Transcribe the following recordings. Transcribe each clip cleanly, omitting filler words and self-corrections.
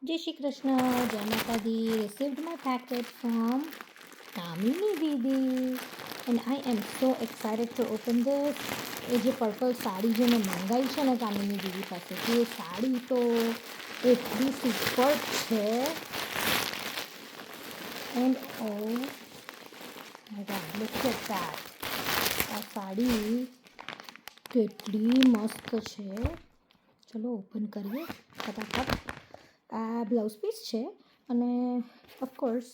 Jai Shri Krishna, Jai Mata Di. Received my packet from Kamini Didi, and I am so excited to open this. એ જે purple sari જે મેં મંગાવી છે ને કામિની દીદી પાસેથી, એ સાડી તો એટલી સુપર છે. And oh my god, look at that. આ સાડી કેટલી મસ્ત છે. ચલો ઓપન કરીએ ફટાફટ. આ બ્લાઉઝ પીસ છે અને ઓફકોર્સ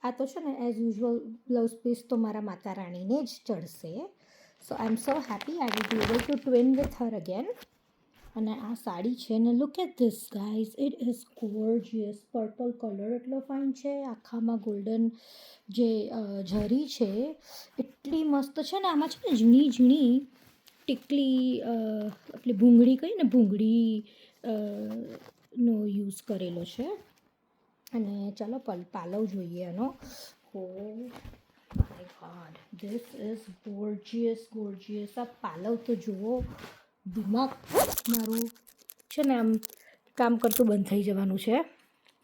આ તો છે ને એઝ યુઝ્યુઅલ બ્લાઉઝ પીસ તો મારા માતા રાણીને જ ચડશે. So I am so happy I will be able to twin with her again. અને આ સાડી છે ને look at this guys, it is gorgeous. Purple colour એટલો ફાઇન છે, આખામાં ગોલ્ડન જે જરી છે એટલી મસ્ત છે ને. આમાં છે ને ઝીણી ઝીણી ટીકલી એટલે ભૂંગળી કહીએ ને, ભૂંગળી નો યુઝ કરેલો છે. અને ચાલો પાલવ જોઈએ એનો. ઓ my God, this is gorgeous. આ પાલવ તો જુઓ, દિમાગ મારું છે ને આમ કામ કરતું બંધ થઈ જવાનું છે.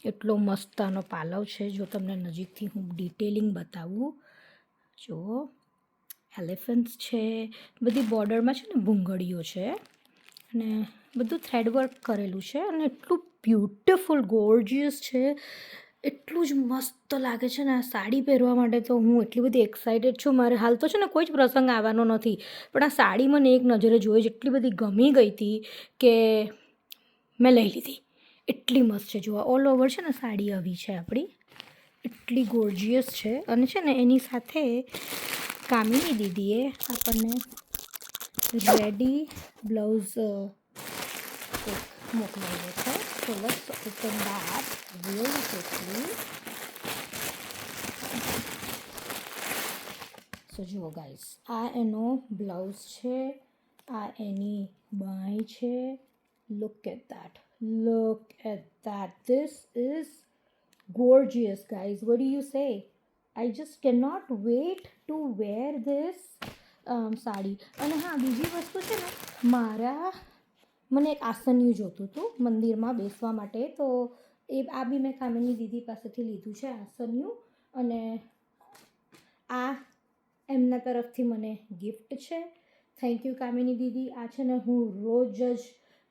એટલો મસ્ત આનો પાલવ છે. જો તમને નજીકથી હું ડિટેલિંગ બતાવું, જુઓ એલિફન્ટ્સ છે, બધી બોર્ડરમાં છે ને ભૂંગળીઓ છે અને બધું થ્રેડવર્ક કરેલું છે અને એટલું બ્યુટિફુલ ગોર્જિયસ છે. એટલું જ મસ્ત લાગે છે ને આ સાડી પહેરવા માટે. તો હું એટલી બધી એક્સાઇટેડ છું. મારે હાલ તો છે ને કોઈ જ પ્રસંગ આવવાનો નથી, પણ આ સાડી મને એક નજરે જોઈ જ એટલી બધી ગમી ગઈ હતી કે મેં લઈ લીધી. એટલી મસ્ત છે. જો ઓલ ઓવર છે ને સાડી આવી છે આપણી, એટલી ગોર્જિયસ છે. અને છે ને એની સાથે કામિની દીદીએ આપણને રેડી બ્લાઉઝ મોકલાવ્યો છે. So let's open that really quickly. સો જુઓ ગાઈઝ, આ એનો બ્લાઉઝ છે, આ એની બાંય છે. Look at that, look at that. This is gorgeous guys, what do you say? I just cannot wait to wear this sari. અને હા, બીજી વસ્તુ છે ને, મને એક આસનિયું જોતું હતું મંદિરમાં બેસવા માટે, તો આ બી મેં કામિની દીદી પાસેથી લીધું છે આસનિયું. અને આ એમના તરફથી મને ગિફ્ટ છે. થેન્ક યુ કામિની દીદી. આ છે ને હું રોજ જ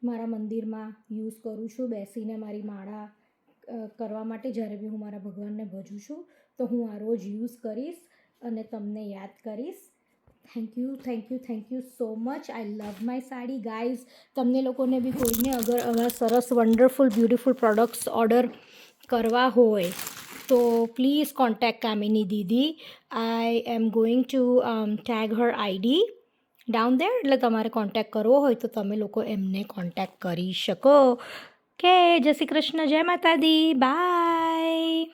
મારા મંદિરમાં યુઝ કરું છું બેસીને મારી માળા કરવા માટે. જ્યારે બી હું મારા ભગવાનને ભજું છું તો હું આ રોજ યુઝ કરીશ અને તમને યાદ કરીશ. Thank you so much. I love my sari guys. તમને લોકોને બી કોઈને અગર આવા સરસ વન્ડરફુલ બ્યુટિફુલ પ્રોડક્ટ્સ ઓર્ડર કરવા હોય તો પ્લીઝ કોન્ટેક્ટ કામિની દીદી. I am going to tag her ID down there. એટલે તમારે કોન્ટેક્ટ કરવો હોય તો તમે લોકો એમને કોન્ટેક્ટ કરી શકો. કે જય શ્રી કૃષ્ણ, જય માતા દી, બાય.